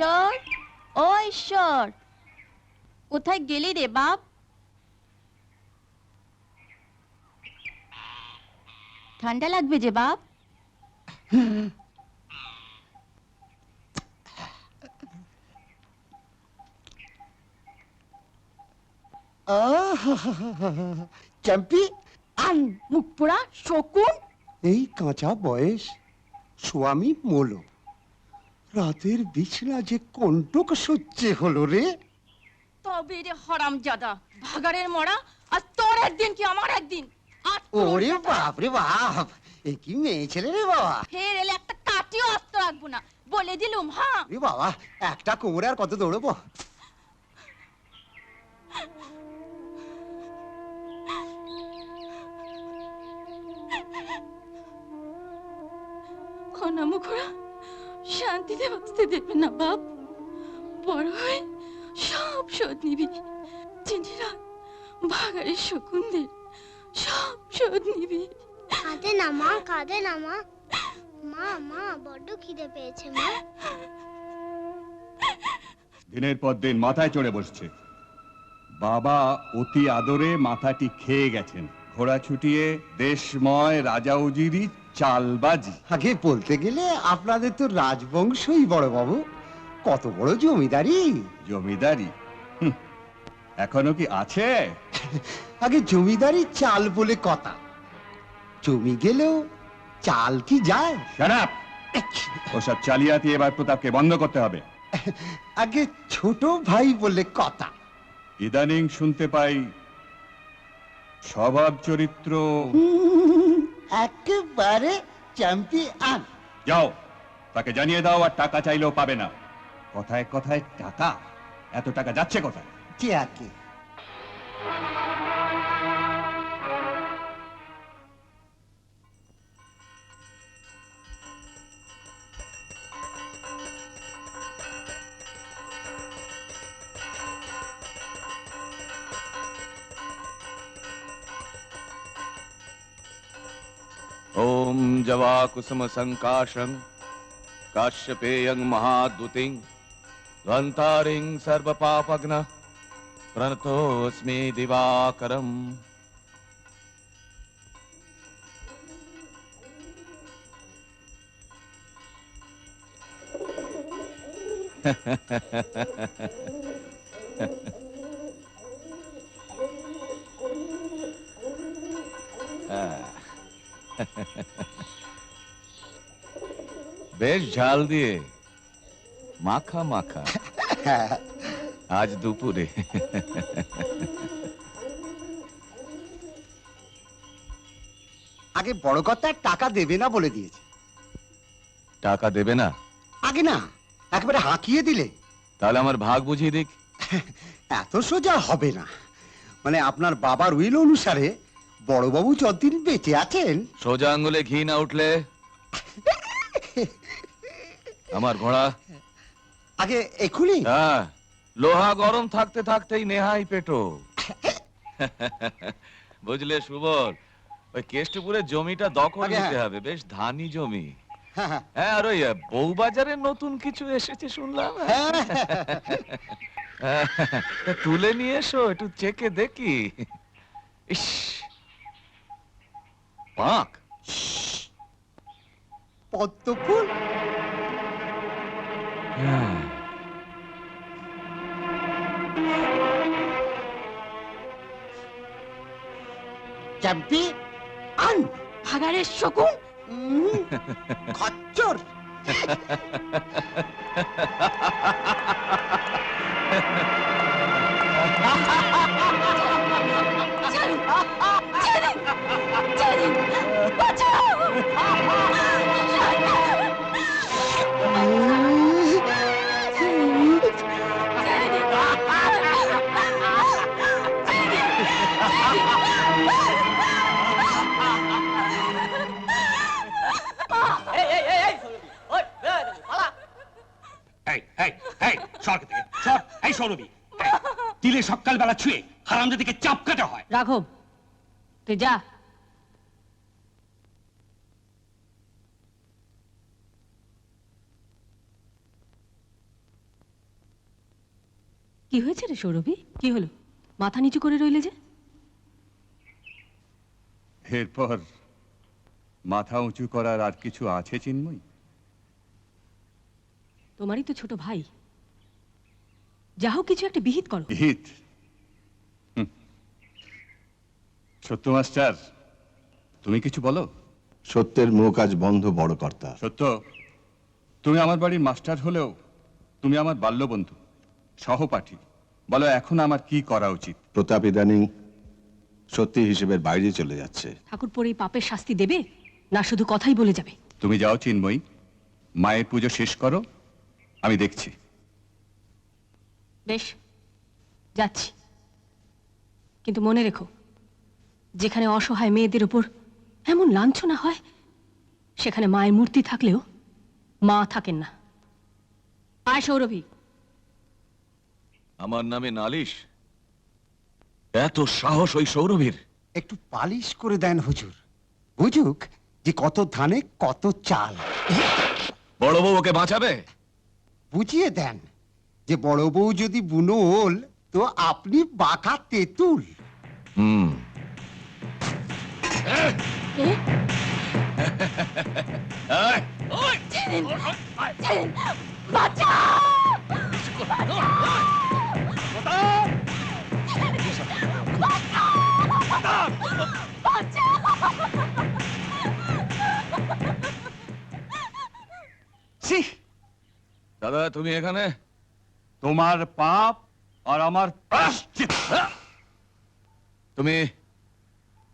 ঈশ্বর, ও ঈশ্বর, কোথায় গেলি রে বাপ? ঠান্ডা লাগবে যে বাপ। চ্যাম্পি আন। মুখ পোড়া শকুন। এই কাঁচা বয়স, স্বামী মোল, রাতের বিছনা যে কণ্টক সহ্যে হলো রে। তবে রে হারামজাদা, ভাগাড়ের মরা, আর তোর একদিন কি আমার একদিন। ওরে বাপ রে বাপ, এ কি মেয়ে ছেলে রে বাবা। ফের এলে একটা কাটিও আস্ত রাখবো না, বলে দিলুম। হ্যাঁ রে বাবা, একটা কোমরে আর কত দৌড়বো। অনামুখরা শান্তিতে বাঁচতে দেবে না বাপ। বড় হয়ে সব শোধ নিবি। চিঠিরা ভাগাড়ের শকুনদের সব শোধ নিবি। কাঁদে না মা, কাঁদে না মা। মা মা, বড্ড খিদে পেয়েছে মা। দিনের পর দিন মাথায় চড়ে বসছে। বাবা অতি আদরে মাথাটি খেয়ে গেছেন। ঘোড়া ছুটিয়ে দেশময় রাজা উজিরি চালবাজি। আগে বলতে গেলে আপনাদের তো রাজবংশই বড় বাবু, কত বড় জমিদারি। জমিদারি এখনো কি আছে? আগে জমিদারি চাল বলে কথা, জমি গেলেও চাল কি যায়? Shut up! ওসব চালিয়াতি এবার প্রতাপকে বন্ধ করতে হবে। আগে ছোট ভাই বলে কথা। ইদানিং শুনতে পাই স্বভাব চরিত্র। একেবারে চ্যাম্পিয়ন। যাও, তাকে জানিয়ে দাও আর টাকা চাইলেও পাবে না। কথায় কথায় টাকা, এত টাকা যাচ্ছে কোথায়? চেয়াকে ओम जवाकुसुम संकाशं काश्यपेयं महाद्युतिं ध्वंतारिं सर्वपापघ्न प्रणतोऽस्मि दिवाकरम्। বেশ ঝাল দিয়ে মাখা মাখা আজ দুপুরে। আগে বড় কথা, টাকা দেবে না বলে দিয়েছে। টাকা দেবে না? আগে না, একেবারে হাঁকিয়ে দিলে। তাহলে আমার ভাগ বুঝিয়ে দিক। এত সোজা হবে না, মানে আপনার বাবার উইল অনুসারে বড়বাবু যতদিন বেঁচে আছেন। সোজা আঙ্গুলে ঘি না উঠলে আমার ঘোড়া। আগে এখুনি। হ্যাঁ, লোহা গরম থাকতে থাকতেই নেহাই পেটো। বুঝলে সুবল, ওই কেষ্টপুরের জমিটা দখল নিতে হবে, বেশ ধানি জমি। হ্যাঁ, আর ওই বউবাজারে নতুন কিছু এসেছে শুনলাম। তুলে নিয়ে এসো, একটু চেকে দেখি। ইস, পাক পদ্ম ফুল। চ্যাম্পি আন। ভাগাড়ের শকুন। খচ্চর। দিলে সকালবেলা ছুঁয়ে হারামজাদিকে চাপ কাটা হয়। রাঘব, তুই যা। কি হয়েছে রে সৌরভী? কি হলো? মাথা নিচু করে রইলে যে? এরপর মাথা উঁচু করার আর কিছু আছে চিন্ময়? তোমারই তো ছোট ভাই, যা হোক কিছু একটা বিহিত করো। হিত সত্য মাস্টার, তুমি কিছু বলো। সত্যের মুখ আজ বন্ধ বড় কর্তা। সত্য, তুমি আমার বাড়ির মাস্টার হলেও তুমি আমার বাল্যবন্ধু, সহপাঠী। বলো এখন আমার কি করা উচিত? প্রতাপ ইদানিং সত্যি হিসেবের বাইরে চলে যাচ্ছে। ঠাকুর পরে এই পাপের শাস্তি দেবে, না শুধু কথাই বলে যাবে? তুমি যাও চিন্ময়ী, মায়ের পুজো শেষ করো, আমি দেখছি। বেশ, যাচ্ছি। কিন্তু মনে রেখো, যেখানে অসহায় মেয়েদের উপর এমন লাঞ্ছনা হয়, সেখানে মায়ের মূর্তি থাকলেও মা থাকেন না। আয় সৌরভী। আমার নামে নালিশ? এত সাহস ওই সৌরভীর? একটু পালিশ করে দেন হুজুর, বুঝুক যে কত ধানে কত চাল। বড় বউ ওকে বাঁচাবে? বুঝিয়ে দেন যে বড় বউ যদি বুনো ওল, তো আপনি বাঁকা তেঁতুল। হুম। ছি, দাদা তুমি এখানে? তোমার পাপ আর আমার প্রায়শ্চিত্ত। তুমি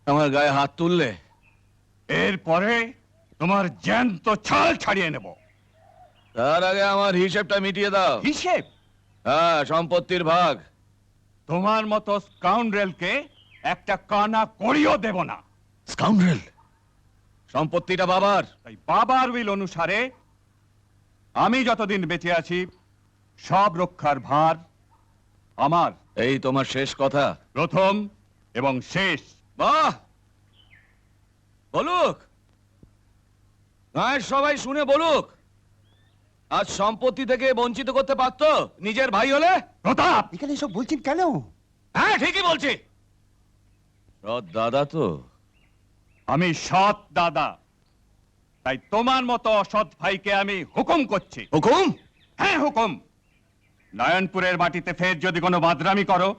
আমার গায়ে হাত তুললে? এরপরে তোমার জ্যান্ত ছাল ছাড়িয়ে নেব। তার আগে আমার হিসেবটা মিটিয়ে দাও। হিসেব? হ্যাঁ, সম্পত্তির ভাগ। তোমার মতো স্কাউন্ড্রেলকে একটা কানা করিও দেব না। স্কাউন্ড্রেল? সম্পত্তিটা বাবার। তাই বাবার উইল অনুসারে আমি যতদিন বেঁচে আছি সব রক্ষার ভার আমার। এই তোমার শেষ কথা? প্রথম এবং শেষ। বাহ, বলুক, গায়ের সবাই শুনে বলুক। আজ সম্পত্তি থেকে বঞ্চিত করতে পারতো নিজের ভাই হলে। প্রতাপ, এখানে এসব বলছেন কেন? হ্যাঁ, ঠিকই বলছি। সৎ দাদা তো। আমি সৎ দাদা, তাই তোমার মতো অসৎ ভাইকে আমি হুকুম করছি। হুকুম? হ্যাঁ হুকুম। নয়নপুরের মাটিতে ফের যদি কোনো বাদরামি করো,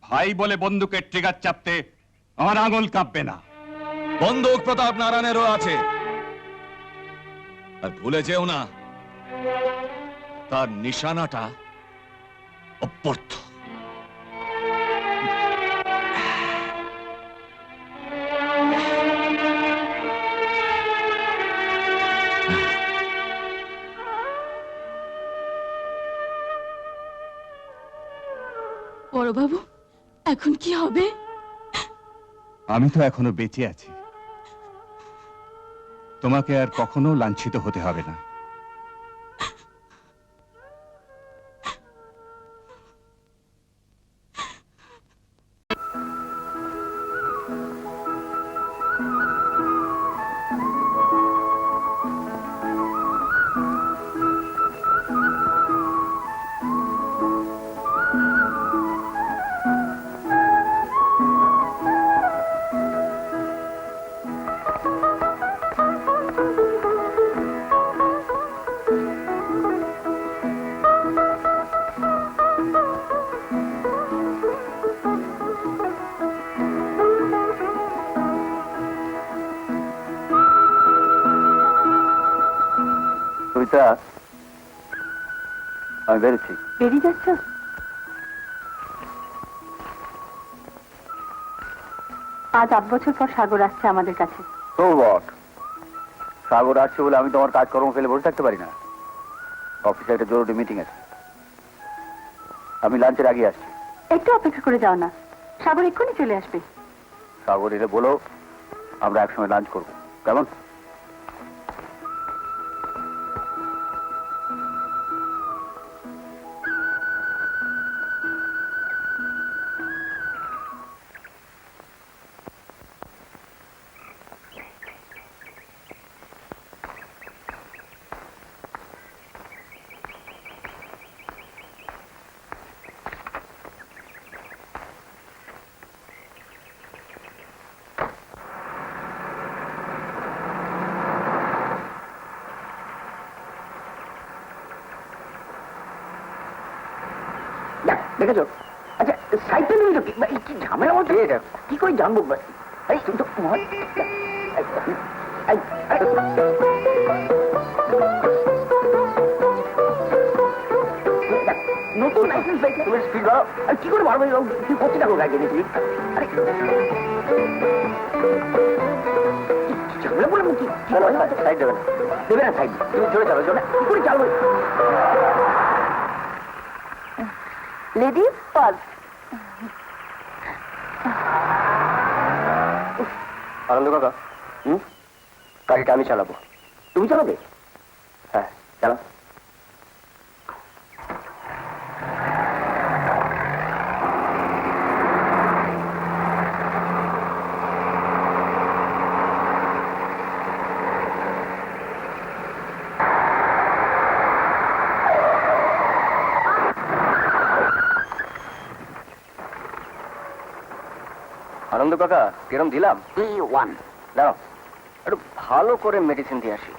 ভাই বলে বন্দুকের ট্রিগার চাপতে আমার আঙুল কাঁপবে না। বন্দুক প্রতাপ নারায়ণেরও আছে, আর ভুলে যেও না তার নিশানাটা অপর্থ। বড়বাবু, এখন কি হবে? আমি তো এখনো বেঁচে আছি, তোমাকে আর কখনো লাঞ্ছিত হতে হবে না। আমি বেরোচ্ছি। বেরিয়ে যাচ্ছ? আজ 8 বছর পর সাগর আসছে আমাদের কাছে। তো বট, সাগর আসছে বলে আমি তোমার কাজকর্ম ফেলে বসে থাকতে পারি না। অফিসে একটা জরুরি মিটিং আছে, আমি লাঞ্চের আগে আসছি। একটু অপেক্ষা করে যাও না, সাগর এক্ষুনি চলে আসবে। সাগর এলে বলো আমরা একসঙ্গে লাঞ্চ করবো, কেমন? দেখেছো? আচ্ছা সাইডটা নিয়ে তো কি ঝামেলা হচ্ছে? কি করে জানবো? এই তুমি তো নতুন লাইসেন্স পেয়েছে, তুমি স্পিড বাড়াও। আর কি করে বাড়বে? তুই করছি না গাড়ি নিয়েছিলি? আরে ঝামেলা বলে কি সাইড দেবে না, দেবে না সাইড, তুমি জোরে চালো, জোরে কি করে চালবে? Ladies first. আনন্দ কাকা, গাড়িটা আমি চালাবো। তুমি চালাবে? হ্যাঁ চালাও। আনন্দ কাকা, কিরম দিলাম? 3-1। দাঁড়াও, একটু ভালো করে মেডিসিন দিয়ে আসি।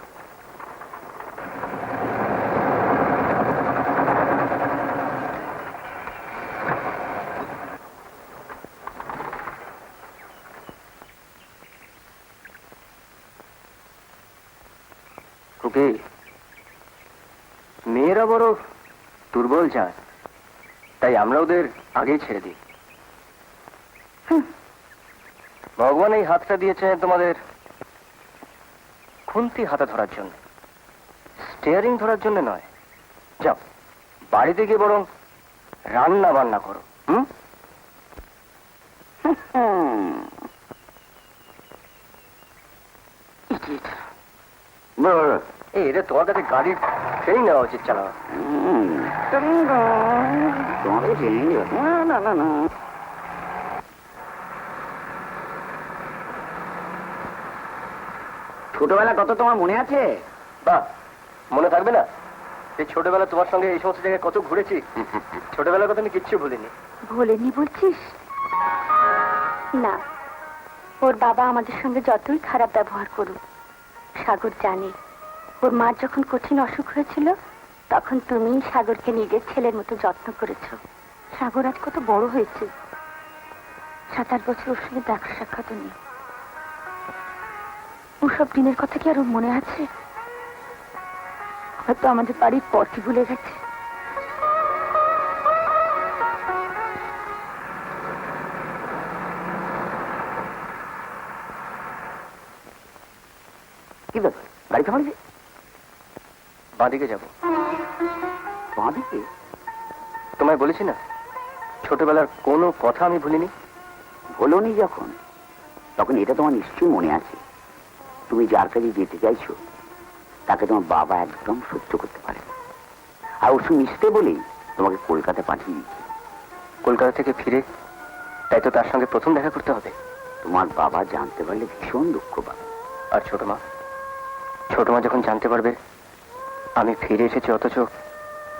ওকে, মেয়েরা বড় দুর্বল যায়, তাই আমরা ওদের আগেই ছেড়ে দিই। ভগবান এই হাতটা দিয়েছে তোমাদের খুন্তি হাতে ধরার জন্য, স্টিয়ারিং ধরার জন্য নয়। যাও, বাড়িতে গিয়ে বরং রান্না বান্না করো। এই এটা তোমার কাছে গাড়ির ট্রেনিং নেওয়া উচিত। চালাও। তোমাকে ট্রেনিং না না না, ছোটবেলা কত তোমার মনে আছে? বাহ, মনে থাকবে না? এই ছোটবেলা তোমার সঙ্গে এই সমস্ত জায়গায় কত ঘুরেছি। ছোটবেলার কথা আমি কিচ্ছু ভুলিনি। ভোলেনি বলছিস? না, ওর বাবা আমাদের সঙ্গে যতই খারাপ ব্যবহার করুক, সাগর জানে ওর মার যখন কঠিন অসুখ হয়েছিল তখন তুমি সাগরকে নিজের ছেলের মতো যত্ন করেছো। সাগর আজ কত বড় হয়েছে, 7-8 বছর ওর সঙ্গে দেখা সাক্ষাৎ নেই। ওসব দিনের কথা কি আর ওর মনে আছে? হয়তো আমাদের বাড়ির পথই ভুলে গেছে। কি ব্যাপার, গাড়ি থামালি? বাঁদিকে যাবো। বাঁদিকে? তোমায় বলেছি না, ছোটবেলার কোনো কথা আমি ভুলিনি। বলোনি যখন, তখন এটা তোমার নিশ্চয়ই মনে আছে। তুমি যার কাছে যেতে চাইছো তাকে তোমার বাবা একদম সহ্য করতে পারে না, আর ওষুধ মিশতে বলেই তোমাকে কলকাতা পাঠিয়ে দিচ্ছে। কলকাতা থেকে ফিরে তাই তো তার সঙ্গে প্রথম দেখা করতে হবে। তোমার বাবা জানতে পারলে ভীষণ দুঃখ পাবে। আর ছোট মা যখন জানতে পারবে আমি ফিরে এসেছি অথচ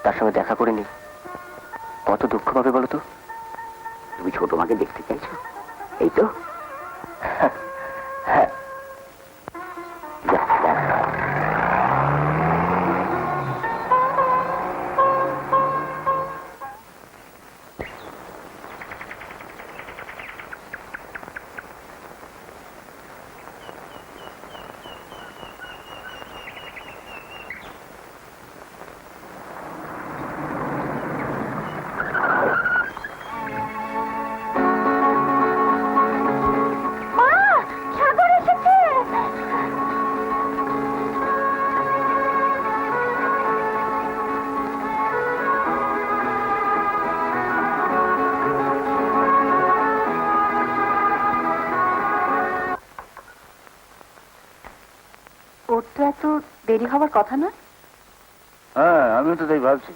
তার সঙ্গে দেখা করিনি, কত দুঃখ পাবে বলো তো? তুমি ছোট মাকে দেখতে চাইছো, এই তো? হ্যাঁ। যা, যা। ওর তো এত দেরি হওয়ার কথা না। হ্যাঁ, আমিও তো তাই ভাবছি।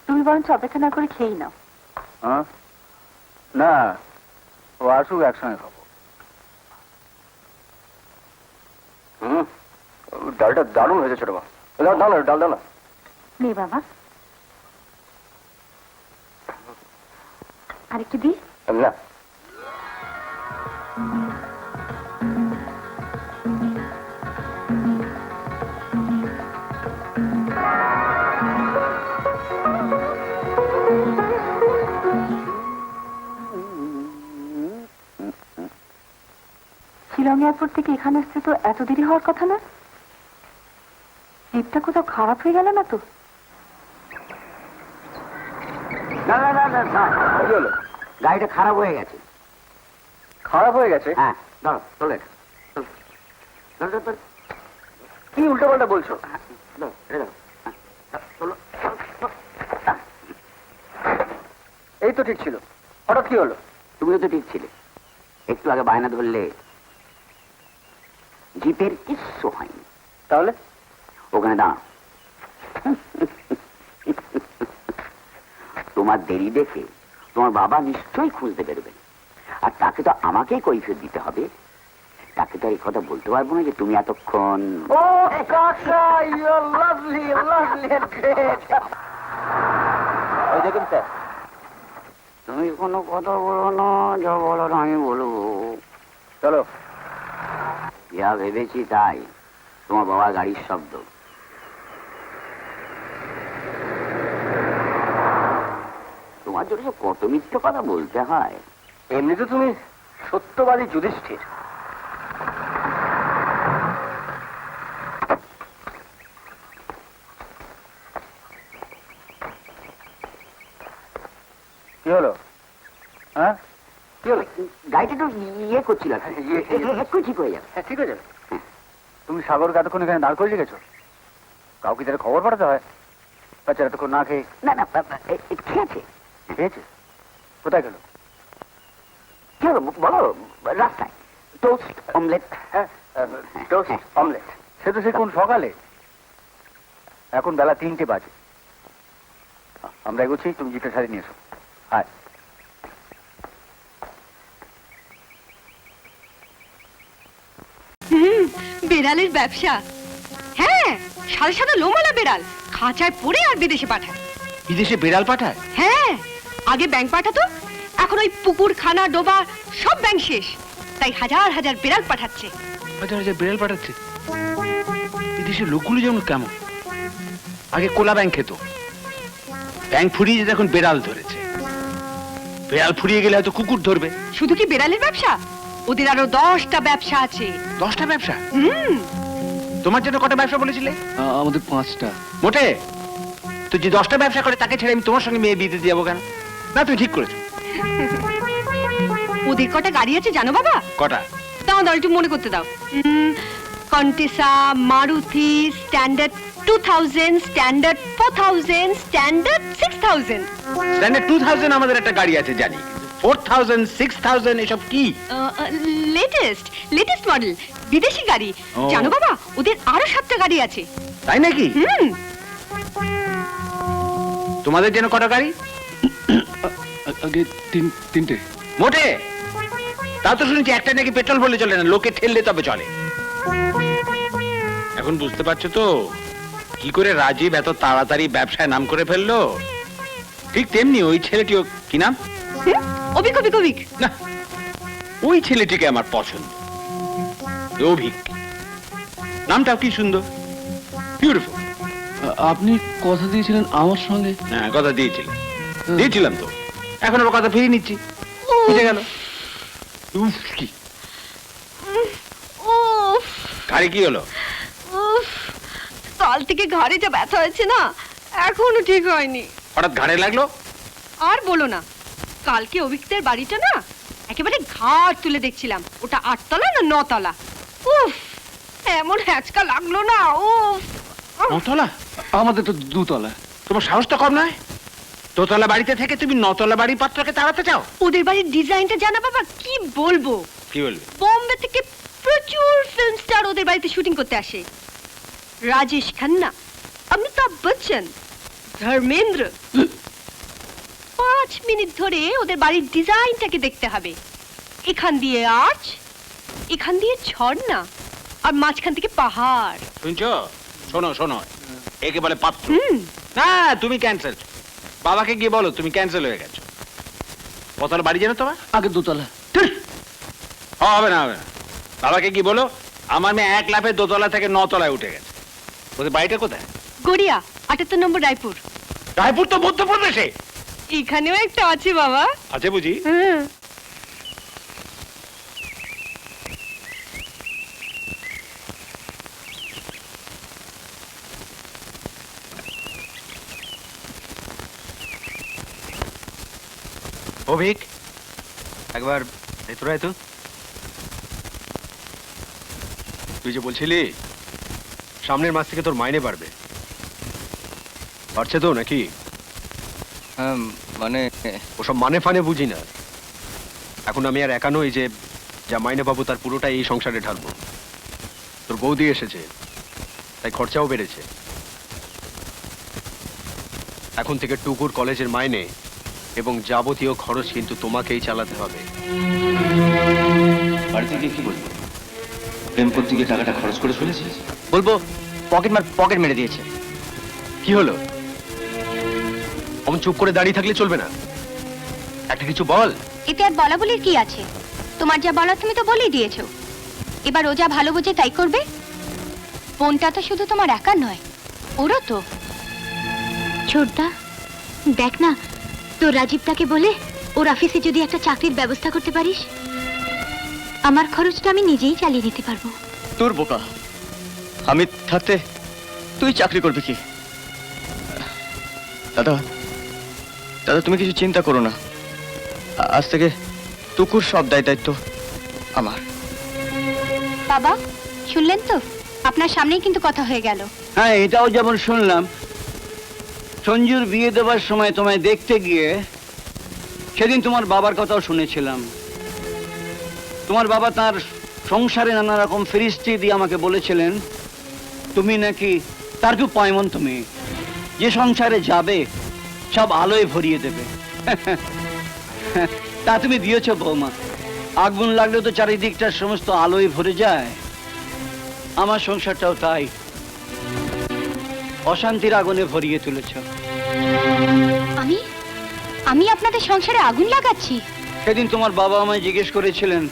তুমি বরঞ্চ অপেক্ষা না করে খেয়েই নাও। হ্যাঁ, না, ও আসুক একসঙ্গে খাবো। ডালটা দারুণ হয়েছে ছোট মা। দাও না, ডাল দাও না। নে বাবা, আরেকটু দি। না, এয়ারপোর্ট থেকে এখানে আসতে তো এত দেরি হওয়ার কথা না। জিপটা কোথাও খারাপ হয়ে গেল না তো? না না না না না, কি হলো? গাড়িটা খারাপ হয়ে গেছে। খারাপ হয়ে গেছে? হ্যাঁ, ধরো চলে এটা। চলো। ধরো, ধরো, ধরো। কি উল্টো পাল্টা বলছো? হ্যাঁ, ধরো, এটা ধরো। হ্যাঁ, চলো, চলো, চলো। এই তো ঠিক ছিল, হঠাৎ কি হলো? তুমিও তো ঠিক ছিলে, একটু আগে বায়না ধরলে। জিপের কিচ্ছু হয়নি। তাহলে ওখানে দাঁড়াও। তোমার দেরি দেখে তোমার বাবা নিশ্চয়ই খুঁজতে বেরোবেন, আর তাকে তো আমাকেই কৈফিয়ত দিতে হবে। তাকে তো আর এই কথা বলতে পারবো না যে তুমি এতক্ষণ। ও কাকা, you are lovely, lovely and great. ওই দেখুন স্যার, তুমি কোনো কথা বলো না, যা বলার আমি বলবো। চলো। যা ভেবেছি তাই, তোমার বাবার গাড়ির শব্দ। তোমার জন্য যে কত মিথ্যে কথা বলতে হয়। এমনি তো তুমি সত্যবাদী যুধিষ্ঠির। কি হলো? হ্যাঁ, কি হলো? গাড়িটা একটু ইয়ে করছিল আর কি। একটু ঠিক হয়ে যাবে। হ্যাঁ, ঠিক আছে। তুমি সাগরকে এতক্ষণ এখানে দাঁড় করে রেখেছো? কাউকে তাহলে খবর পাঠাতে হয়। আচ্ছা, এতক্ষণ না খেয়ে না না, খেয়েছে। খেয়েছে? কোথায় গেল? কি হলো বলো? রাস্তায় টোস্ট অমলেট। হ্যাঁ, টোস্ট অমলেট। সে তো সে কোন সকালে। এখন বেলা 3টে বাজে। আমরা এগোচ্ছি, তুমি জিপটা সারিয়ে নিয়ে এসো। হ্যাঁ। বেড়ালের ব্যবসা। হ্যাঁ, সাদা সাদা লোমালা বেড়াল খাঁচায় পড়ে আর বিদেশে পাঠায়। বিদেশে বেড়াল পাঠায়? হ্যাঁ, আগে ব্যাংক পাঠাতো, এখন ওই পুকুর খানা ডোবা সব ব্যাংক শেষ, তাই হাজার হাজার বেড়াল পাঠাচ্ছে। হাজার হাজার বেড়াল পাঠাচ্ছে? বিদেশের লোকগুলো যেমন কেমন, আগে কোলা ব্যাংক খেত, ব্যাংক ফুরিয়ে যেতে এখন বেড়াল ধরেছে। বেড়াল ফুরিয়ে গেলে হয়তো কুকুর ধরবে। শুধু কি বেড়ালের ব্যবসা, ওদের আরো 10টা ব্যবসা আছে। 10টা ব্যবসা? তোমার জন্য কটা ব্যবসা বলেছিলে? আমাদের 5টা। মোটে তো যে 10টা ব্যবসা করে তাকে ছেড়ে আমি তোমার সঙ্গে মেয়ে বিয়ে দিতে যাবো কেন? না, তুমি ঠিক করেছো। ওদের কটা গাড়ি আছে জানো বাবা? কটা? দাও দাও, একটু মনে করতে দাও। Contessa, Maruti, standard 2000, standard 4000, standard 6000। Standard 2000 আমাদের একটা গাড়ি আছে জানি, 4000, 6000 এসব কি? লেটেস্ট মডেল, বিদেশি গাড়ি। ও। জানো বাবা, ওদের আরো 7টা গাড়ি আছে। তাই নাকি? তোমাদের জন্য কটা গাড়ি? আগে 3টে। মোটে? তা তো শুনেছি একটা নাকি পেট্রোল বলে চলে না, লোকে ঠেললে তবে চলে। এখন বুঝতে পারছো তো কি করে রাজীব এত তাড়াতাড়ি ব্যবসায় নাম করে ফেললো? ঠিক তেমনি ওই ছেলেটিও, কি নাম? অভিক অভিক অভিক। না, ওই ছেলেটিকে আমার পছন্দ, অভিক। নামটাও কি সুন্দর, বিউটিফুল। আপনি কথা দিয়েছিলেন আমার সঙ্গে। হ্যাঁ, কথা দিয়েছিলাম তো, এখন আবার কথা ফিরিয়ে নিচ্ছি। বুঝে গেল? উফ, কি গাড়ি কি হলো? কাল থেকে ঘাড়ে যা ব্যথা হয়েছে না, এখনো ঠিক হয়নি। হঠাৎ ঘাড়ে লাগলো? আর বলো না, কালকে অভিকদের বাড়িটা না একেবারে ঘাট তুলে দেখছিলাম, ওটা 8তলা না 9তলা। উফ, এমন হ্যাচকা লাগলো না। উফ, 9তলা? আমাদের তো 2তলা। তোমার সাহস তো কম নয়, দোতলা বাড়িতে থেকে তুমি 9তলা বাড়ির পাত্রকে তাড়াতে চাও? ওদের বাড়ির ডিজাইনটা জানা বাবা, কি বলবো। কি বলবে? বোম্বে থেকে প্রচুর ফিল্ম স্টার ওদের বাড়িতে শুটিং করতে আসে। রাজেশ খান্না, অমিতাভ বচ্চন, ধর্মেন্দ্র। 5 মিনিট ধরে ওদের বাড়ির ডিজাইনটাকে দেখতে হবে। এখান দিয়ে আর্চ, এখান দিয়ে ঝর্ণা, আর মাঝখান থেকে পাহাড়। শুনছো? শোনো, একে বলে পাত্র। না, তুমি ক্যান্সেল। বাবাকে গিয়ে বলো তুমি ক্যান্সেল হয়ে গেছো। কতলা বাড়ি জানো তোমার? আগে 2তলা। হবে না। বাবাকে গিয়ে বলো আমার মেয়ে 1 লাফে 2তলা থেকে 9তলায় উঠে গেছে। ওদের বাড়িটা কোথায়? গড়িয়া, 78 নম্বর রায়পুর। রায়পুর তো মধ্যপ্রদেশে। এখানেও একটা আছে বাবা। আছে বুঝি? অভিক একবার ভেতরে আয় তো। তুই যে বলছিলি সামনের মাস থেকে তোর মাইনে বাড়বে, বাড়ছে তো নাকি? মানে ওসব মানে ফানে বুঝি না। এখন আমি আর একা নই যে যা মাইনে পাবো তার পুরোটাই এই সংসারে ঢালবো। তোর বৌদি এসেছে, তাই খরচাও বেড়েছে। এখন থেকে টুকুর কলেজের মাইনে এবং যাবতীয় খরচ কিন্তু তোমাকেই চালাতে হবে। বাড়িতে গিয়ে কি বলবো? প্রেম করতে গিয়ে টাকাটা খরচ করে ফেলেছিস? বলবো পকেট মেরে দিয়েছে। কি হলো? অমন চুপ করে দাঁড়িয়ে থাকলে চলবে না, একটা কিছু বল। এতে আর বলা বলির কি আছে? তোমার যা বলার তুমি তো বলেই দিয়েছো। এবার ও যা ভালো বোঝে তাই করবে। বোনটা তো শুধু তোমার একার নয়, ওরও তো। ছোটদা দেখ না, তোর রাজীবটাকে বলে ওর অফিসে যদি একটা চাকরির ব্যবস্থা করতে পারিস, আমার খরচটা আমি নিজেই চালিয়ে নিতে পারবো। তোর বোকা, আমি থাকতে তুই চাকরি করবি কি? দাদা দাদা তুমি কিছু চিন্তা করো না, আজ থেকে টুকুর সব দায়িত্ব আমার। বাবা শুনলেন তো, আপনার সামনেই কিন্তু কথা হয়ে গেল। হ্যাঁ, এটাও যেমন শুনলাম, সঞ্জুর বিয়ে দেওয়ার সময় তোমায় দেখতে গিয়ে সেদিন তোমার বাবার কথাও শুনেছিলাম। তোমার বাবা তার সংসারে নানা রকম ফিরিস্তি দিয়ে আমাকে বলেছিলেন তুমি নাকি তার খুব পয়মন, তুমি যে সংসারে যাবে সব আলোয় ভরিয়ে দেবে। তা তুমি দিয়েছো বৌমা, আগুন লাগলে তো চারিদিকটা সমস্ত আলোয় ভরে যায়। আমার সংসারটাও তাই, অশান্তির আগুনে ভরিয়ে তুলেছ। আমি আমি আপনাদের সংসারে আগুন লাগাচ্ছি? সেদিন তোমার বাবা আমায় জিজ্ঞেস করেছিলেন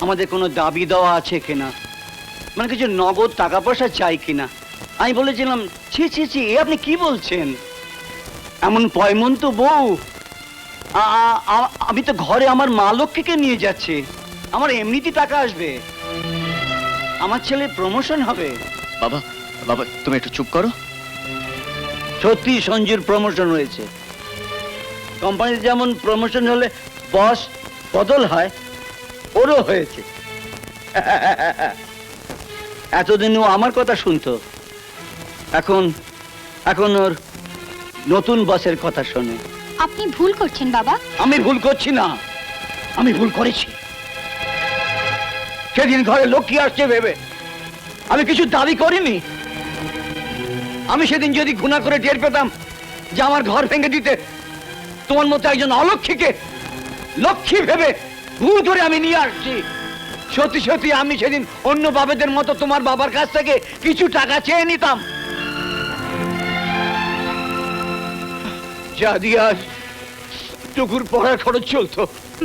আমাদের কোনো দাবি দেওয়া আছে কিনা, মানে কিছু নগদ টাকা পয়সা চাই কিনা। আমি বলেছিলাম ছি ছি ছি, এ আপনি কি বলছেন? এমন পয়মন্ত বউ, আমি তো ঘরে আমার মা লক্ষ্মীকে নিয়ে যাচ্ছি, আমার এমনিতে টাকা আসবে, আমার ছেলের প্রমোশন হবে। বাবা বাবা তুমি একটু চুপ করো। সত্যি সঞ্জুর প্রমোশন হয়েছে। কোম্পানিতে যেমন প্রমোশন হলে বস বদল হয়, ওরও হয়েছে। এতদিন ও আমার কথা শুনতো, এখন এখন ওর নতুন বসের কথা শোনে। আপনি ভুল করছেন বাবা। আমি ভুল করছি না, আমি ভুল করেছি। সেদিন ঘরে লক্ষ্মী আসছে ভেবে আমি কিছু দাবি করিনি। আমি সেদিন যদি গুণা করে টের পেতাম যে আমার ঘর ভেঙে দিতে তোমার মতো একজন অলক্ষীকে লক্ষ্মী ভেবে ভুল করে আমি নিয়ে আসছি। সত্যি সত্যি আমি সেদিন অন্য বাবাদের মতো তোমার বাবার কাছ থেকে কিছু টাকা চেয়ে নিতাম, যা দিয়ে আর টুকুর পড়ার খরচ চলতো।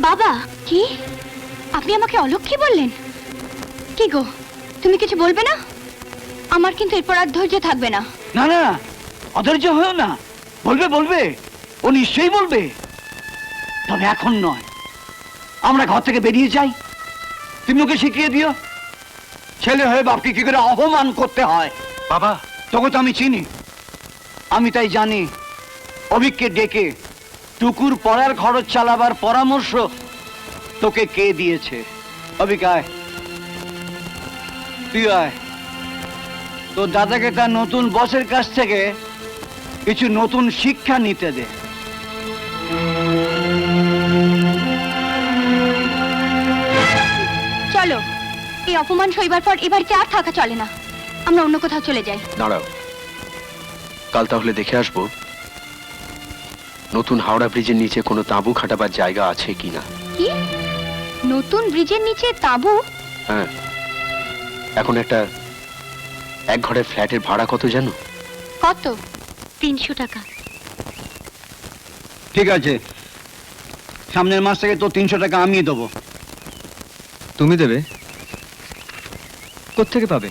বাবা কি আপনি আমাকে অলক্ষী বললেন? কি গো তুমি কিছু বলবে না? আমার কিন্তু এরপর আর ধৈর্য থাকবে না। না না, অধৈর্য হয়েও না, বলবে বলবে, ও নিশ্চয়ই বলবে, তবে এখন নয়। আমরা ঘর থেকে বেরিয়ে যাই, তুমি ওকে শিখিয়ে দিও ছেলে হয়ে বাপকে কি করে অপমান করতে হয়। বাবা তোকে তো আমি চিনি, আমি তাই জানি অভিককে ডেকে টুকুর পড়ার খরচ চালাবার পরামর্শ তোকে কে দিয়েছে। অভিক আয়, তুই আয়, তোর দাদাকে তার নতুন বসের কাছ থেকে কিছু নতুন শিক্ষা নিতে দে। চলো, এই অপমান সইবার পর এ বাড়িতে আর থাকা চলে না, আমরা অন্য কোথাও চলে যাই। দাঁড়াও, কাল তাহলে দেখে আসবো নতুন হাওড়া ব্রিজের নিচে কোনো তাঁবু খাটাবার জায়গা আছে কিনা। কি নতুন ব্রিজের নিচে তাঁবু? হ্যাঁ, এখন একটা এক ঘরের ফ্ল্যাটের ভাড়া কত জানো? কত? 300 টাকা। ঠিক আছে, সামনের মাস থেকে তো 300 টাকা আমি দেবো। তুমি দেবে? কোত্থেকে পাবে?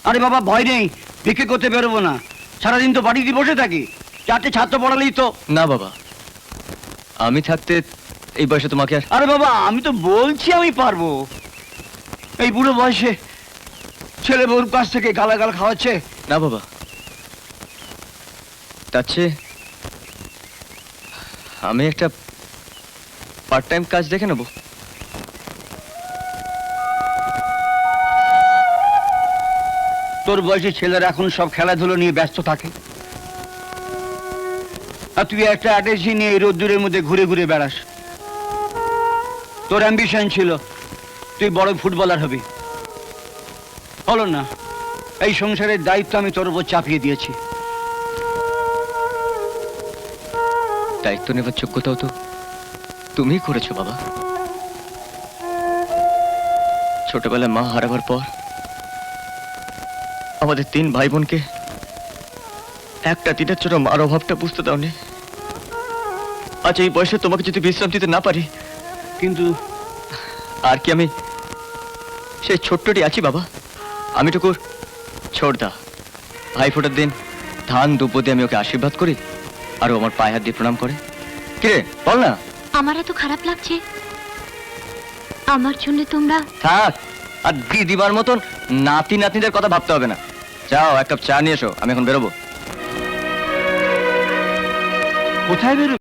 আরে বাবা ভয় নেই, ভিক্ষে করতে বেরোবো না, সারাদিন তো বাড়িতে বসে থাকি, 4টে ছাত্র পড়ালেই তো। না বাবা, আমি থাকতে এই বয়সে তোমাকে আর... আরে বাবা আমি তো বলছি আমি পারবো। এই বুড়ো বয়সে ছেলে বউর কাছ থেকে গালাগাল খাওয়াচ্ছে। না বাবা, তার চেয়ে আমি একটা পার্ট টাইম কাজ দেখে নেবো। তোর বয়সী ছেলেরা এখন সব খেলাধুলো নিয়ে ব্যস্ত থাকে, আর তুই একটা অ্যাটাচি নিয়ে এই রোদ্দুরের মধ্যে ঘুরে ঘুরে বেড়াস। তোর অ্যাম্বিশন ছিল তুই বড় ফুটবলার হবি, হলো না। এই সংসারের দায়িত্ব আমি তোর উপর চাপিয়ে দিয়েছি। দায়িত্ব নেবার যোগ্যতাও তো তুমিই করেছো বাবা। ছোটবেলায় মা হারাবার পর আমাদের 3 ভাই বোনকে একটা দিনের জন্য মার অভাবটা বুঝতে দাওনি। আজ এই বয়সে তোমাকে যদি বিশ্রাম দিতে না পারি, কিন্তু আর কি আমি সেই ছোট্টটি আছি বাবা? আমি টুকুর ছোটদা। ভাই ফোটার দিন ধান দুব্য দিয়ে আমি ওকে আশীর্বাদ করি, আর ও আমার পায়ে হাত দিয়ে প্রণাম করে। কিরে বল না। আমার এত খারাপ লাগছে, আমার জন্য তোমরা। থাক, আর দিদিবার মতন নাতি নাতনিদের কথা ভাবতে হবে না। যাও, 1 কাপ চা নিয়ে এসো, আমি এখন বেরোবো। কোথায় বেরো?